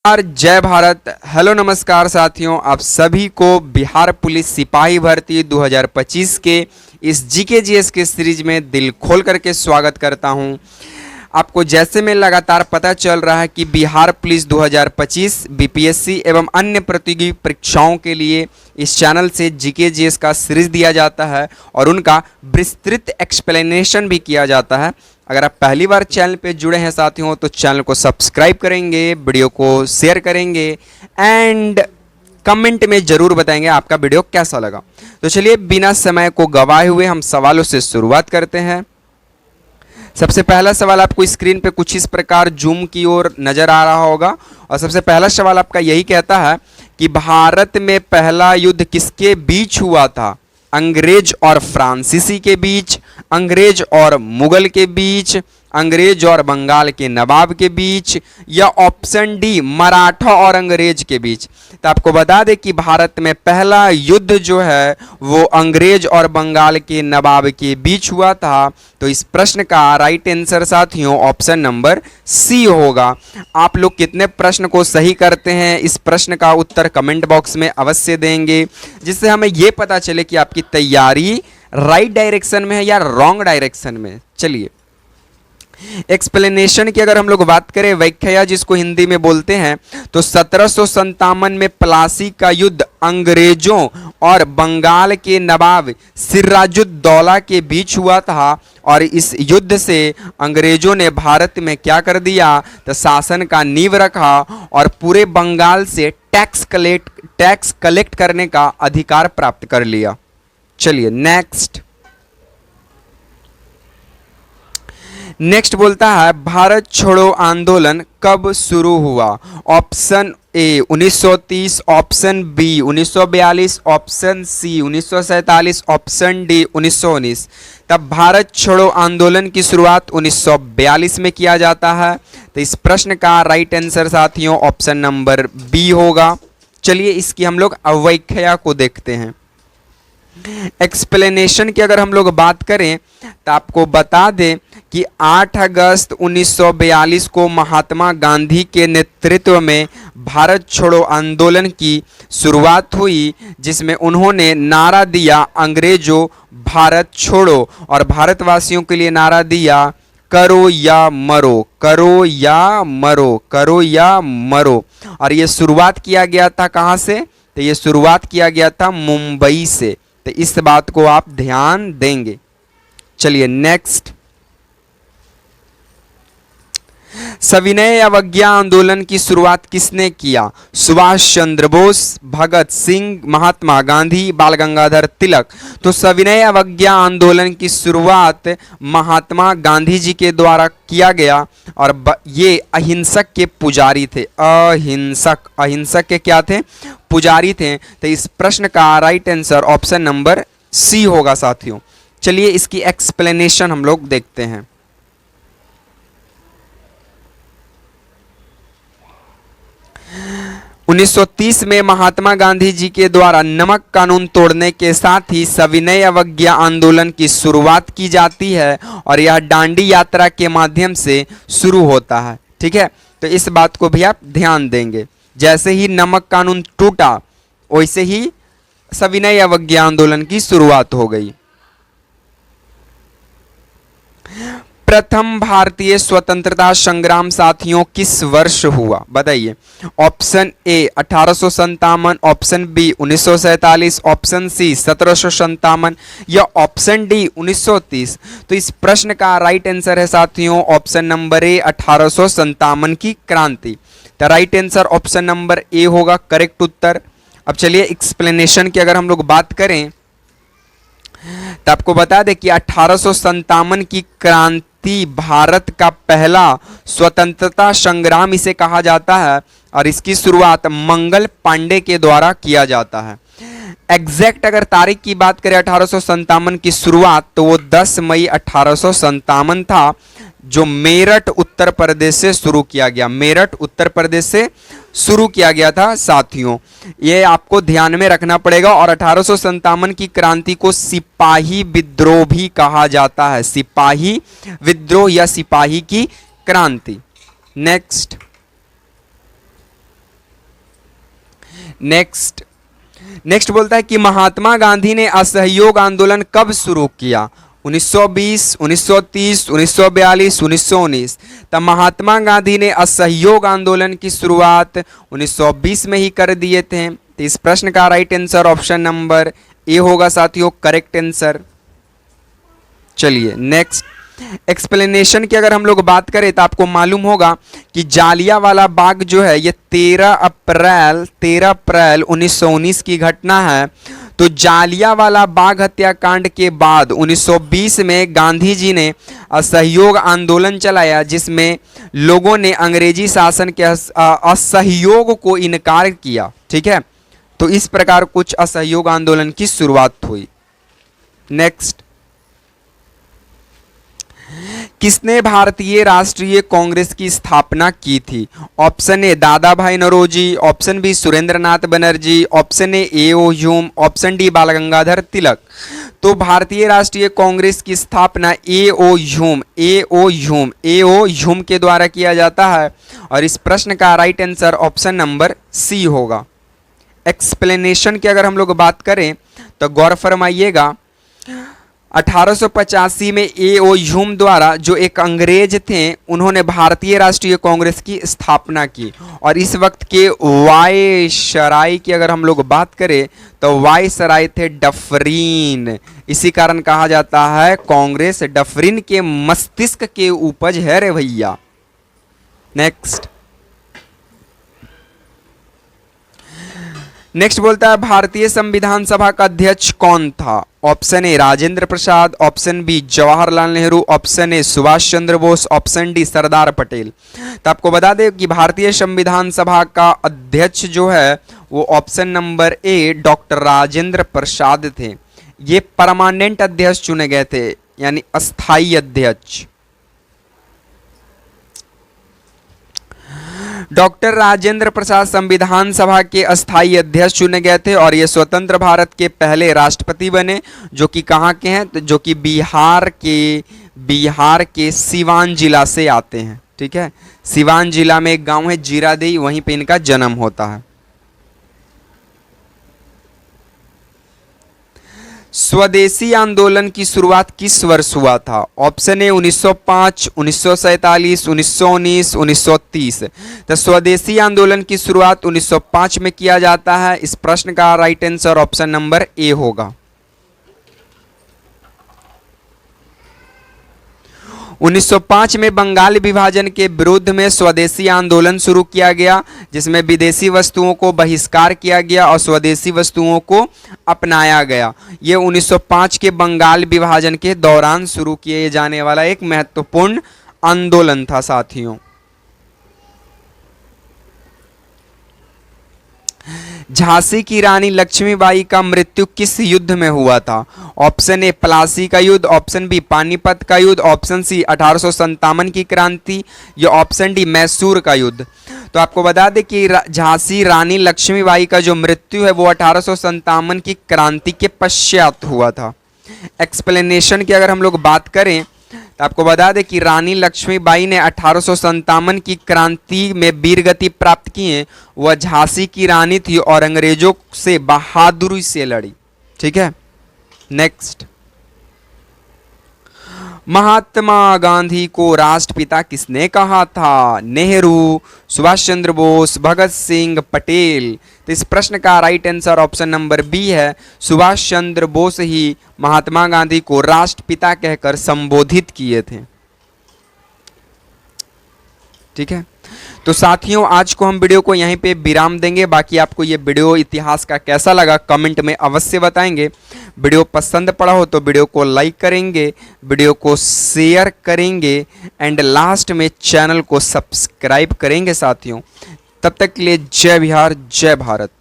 जय भारत। हेलो नमस्कार साथियों, आप सभी को बिहार पुलिस सिपाही भर्ती 2025 के इस जीके जीएस के सीरीज में दिल खोल करके स्वागत करता हूं। आपको जैसे में लगातार पता चल रहा है कि बिहार पुलिस 2025 बीपीएससी एवं अन्य प्रतियोगी परीक्षाओं के लिए इस चैनल से जीके जीएस का सीरीज दिया जाता है और उनका विस्तृत एक्सप्लेनेशन भी किया जाता है। अगर आप पहली बार चैनल पे जुड़े हैं साथियों तो चैनल को सब्सक्राइब करेंगे, वीडियो को शेयर करेंगे एंड कमेंट में ज़रूर बताएंगे आपका वीडियो कैसा लगा। तो चलिए बिना समय को गवाए हुए हम सवालों से शुरुआत करते हैं। सबसे पहला सवाल आपको स्क्रीन पे कुछ इस प्रकार जूम की ओर नजर आ रहा होगा और सबसे पहला सवाल आपका यही कहता है कि भारत में पहला युद्ध किसके बीच हुआ था? अंग्रेज और फ्रांसीसी के बीच, अंग्रेज और मुगल के बीच, अंग्रेज और बंगाल के नवाब के बीच, या ऑप्शन डी मराठा और अंग्रेज के बीच। तो आपको बता दें कि भारत में पहला युद्ध जो है वो अंग्रेज और बंगाल के नवाब के बीच हुआ था। तो इस प्रश्न का राइट आंसर साथियों ऑप्शन नंबर सी होगा। आप लोग कितने प्रश्न को सही करते हैं इस प्रश्न का उत्तर कमेंट बॉक्स में अवश्य देंगे, जिससे हमें ये पता चले कि आपकी तैयारी राइट डायरेक्शन में है या रॉन्ग डायरेक्शन में। चलिए एक्सप्लेनेशन की अगर हम लोग बात करें, व्याख्या जिसको हिंदी में बोलते हैं, तो 1757 में प्लासी का युद्ध अंग्रेजों और बंगाल के नवाब सिराजुद्दौला के बीच हुआ था और इस युद्ध से अंग्रेजों ने भारत में क्या कर दिया तो शासन का नींव रखा और पूरे बंगाल से टैक्स कलेक्ट करने का अधिकार प्राप्त कर लिया। चलिए नेक्स्ट बोलता है भारत छोड़ो आंदोलन कब शुरू हुआ? Option A 1930, option B 1942, option C 1947, option D 1919। तब भारत छोड़ो आंदोलन की शुरुआत 1942 में किया जाता है। तो इस प्रश्न का राइट आंसर साथियों ऑप्शन नंबर बी होगा। चलिए इसकी हम लोग व्याख्या को देखते हैं। एक्सप्लेनेशन की अगर हम लोग बात करें तो आपको बता दें कि 8 अगस्त 1942 को महात्मा गांधी के नेतृत्व में भारत छोड़ो आंदोलन की शुरुआत हुई, जिसमें उन्होंने नारा दिया अंग्रेजों भारत छोड़ो और भारतवासियों के लिए नारा दिया करो या मरो, करो या मरो, करो या मरो। और ये शुरुआत किया गया था कहाँ से? तो ये शुरुआत किया गया था मुंबई से। तो इस बात को आप ध्यान देंगे। चलिए नेक्स्ट, सविनय अवज्ञा आंदोलन की शुरुआत किसने किया? सुभाष चंद्र बोस, भगत सिंह, महात्मा गांधी, बाल गंगाधर तिलक। तो सविनय अवज्ञा आंदोलन की शुरुआत महात्मा गांधी जी के द्वारा किया गया और ये अहिंसक के पुजारी थे। अहिंसक के क्या थे? पुजारी थे। तो इस प्रश्न का right answer option number C होगा साथियों। चलिए इसकी एक्सप्लेनेशन हम लोग देखते हैं। 1930 में महात्मा गांधी जी के द्वारा नमक कानून तोड़ने के साथ ही सविनय अवज्ञा आंदोलन की शुरुआत की जाती है और यह दांडी यात्रा के माध्यम से शुरू होता है। ठीक है, तो इस बात को भी आप ध्यान देंगे। जैसे ही नमक कानून टूटा वैसे ही सविनय अवज्ञा आंदोलन की शुरुआत हो गई। प्रथम भारतीय स्वतंत्रता संग्राम साथियों किस वर्ष हुआ? बताइए। Option A 1857, option B 1947, option C 1757 या ऑप्शन डी 1930। तो इस प्रश्न का राइट आंसर है साथियों ऑप्शन नंबर ए 1857 की क्रांति। तो राइट आंसर ऑप्शन नंबर ए होगा करेक्ट उत्तर। अब चलिए एक्सप्लेनेशन की अगर हम लोग बात करें तो आपको बता दें कि 1857 की क्रांति भारत का पहला स्वतंत्रता संग्राम इसे कहा जाता है और इसकी शुरुआत मंगल पांडे के द्वारा किया जाता है। एग्जैक्ट अगर तारीख की बात करें 1857 की शुरुआत तो वो 10 मई 1857 था, जो मेरठ उत्तर प्रदेश से शुरू किया गया। मेरठ उत्तर प्रदेश से शुरू किया गया था साथियों, ये आपको ध्यान में रखना पड़ेगा। और 1857 की क्रांति को सिपाही विद्रोह भी कहा जाता है। सिपाही विद्रोह या सिपाही की क्रांति। नेक्स्ट, नेक्स्ट बोलता है कि महात्मा गांधी ने असहयोग आंदोलन कब शुरू किया? 1920, 1930, 1942, 1919। तब महात्मा गांधी ने असहयोग आंदोलन की शुरुआत 1920 में ही कर दिए थे। तो इस प्रश्न का राइट आंसर ऑप्शन नंबर ए होगा साथियों, करेक्ट आंसर। चलिए नेक्स्ट, एक्सप्लेनेशन की अगर हम लोग बात करें तो आपको मालूम होगा कि जालियांवाला बाग जो है ये 13 अप्रैल 1919 की घटना है। तो जालियांवाला बाग हत्याकांड के बाद 1920 में गांधी जी ने असहयोग आंदोलन चलाया, जिसमें लोगों ने अंग्रेजी शासन के असहयोग को इनकार किया। ठीक है, तो इस प्रकार कुछ असहयोग आंदोलन की शुरुआत हुई। नेक्स्ट, किसने भारतीय राष्ट्रीय कांग्रेस की स्थापना की थी? Option A Dadabhai Naoroji, option B Surendranath Banerjee, option A O Hume, option D Bal Gangadhar तिलक। तो भारतीय राष्ट्रीय कांग्रेस की स्थापना ए ओ ह्यूम के द्वारा किया जाता है और इस प्रश्न का right answer option number C होगा। एक्सप्लेनेशन की अगर हम लोग बात करें तो गौर फरमाइएगा, 1885 में ए ओ ह्यूम द्वारा जो एक अंग्रेज थे उन्होंने भारतीय राष्ट्रीय कांग्रेस की स्थापना की और इस वक्त के वायसराय की अगर हम लोग बात करें तो वायसराय थे डफरिन। इसी कारण कहा जाता है कांग्रेस डफरिन के मस्तिष्क के उपज है रे भैया। नेक्स्ट बोलता है भारतीय संविधान सभा का अध्यक्ष कौन था? Option A Rajendra Prasad, option B Jawaharlal Nehru, option A Subhash Chandra Bose, option D Sardar Patel. तो आपको बता दें कि भारतीय संविधान सभा का अध्यक्ष जो है वो option number A doctor Rajendra Prasad थे। ये परमानेंट अध्यक्ष चुने गए थे, यानी अस्थायी अध्यक्ष। डॉक्टर राजेंद्र प्रसाद संविधान सभा के अस्थायी अध्यक्ष चुने गए थे और ये स्वतंत्र भारत के पहले राष्ट्रपति बने, जो कि कहाँ के हैं? तो जो कि बिहार के सिवान जिला से आते हैं। ठीक है, सिवान जिला में एक गांव है जीरादेई, वहीं पे इनका जन्म होता है। स्वदेशी आंदोलन की शुरुआत किस वर्ष हुआ था? ऑप्शन ए 1905, 1947, 1919, 1930। तो स्वदेशी आंदोलन की शुरुआत 1905 में किया जाता है। इस प्रश्न का राइट आंसर ऑप्शन नंबर ए होगा। 1905 में बंगाल विभाजन के विरुद्ध में स्वदेशी आंदोलन शुरू किया गया, जिसमें विदेशी वस्तुओं को बहिष्कार किया गया और स्वदेशी वस्तुओं को अपनाया गया। ये 1905 के बंगाल विभाजन के दौरान शुरू किए जाने वाला एक महत्वपूर्ण आंदोलन था साथियों। झांसी की रानी लक्ष्मीबाई का मृत्यु किस युद्ध में हुआ था? ऑप्शन ए प्लासी का युद्ध, ऑप्शन बी पानीपत का युद्ध, ऑप्शन सी 1857 की क्रांति या ऑप्शन डी मैसूर का युद्ध। तो आपको बता दें कि झांसी रानी लक्ष्मीबाई का जो मृत्यु है वो 1857 की क्रांति के पश्चात हुआ था। एक्सप्लेनेशन की अगर हम लोग बात करें तो आपको बता दें कि रानी लक्ष्मीबाई ने 1857 की क्रांति में वीरगति प्राप्त की है। वह झांसी की रानी थी और अंग्रेजों से बहादुरी से लड़ी। ठीक है, नेक्स्ट, महात्मा गांधी को राष्ट्रपिता किसने कहा था? नेहरू, सुभाष चंद्र बोस, भगत सिंह, पटेल। तो इस प्रश्न का right answer option number B है, सुभाष चंद्र बोस ही महात्मा गांधी को राष्ट्रपिता कहकर संबोधित किए थे। ठीक है, तो साथियों आज को हम वीडियो को यहीं पे विराम देंगे। बाकी आपको ये वीडियो इतिहास का कैसा लगा कमेंट में अवश्य बताएंगे। वीडियो पसंद पड़ा हो तो वीडियो को लाइक करेंगे, वीडियो को शेयर करेंगे एंड लास्ट में चैनल को सब्सक्राइब करेंगे साथियों। तब तक के लिए जय बिहार, जय भारत।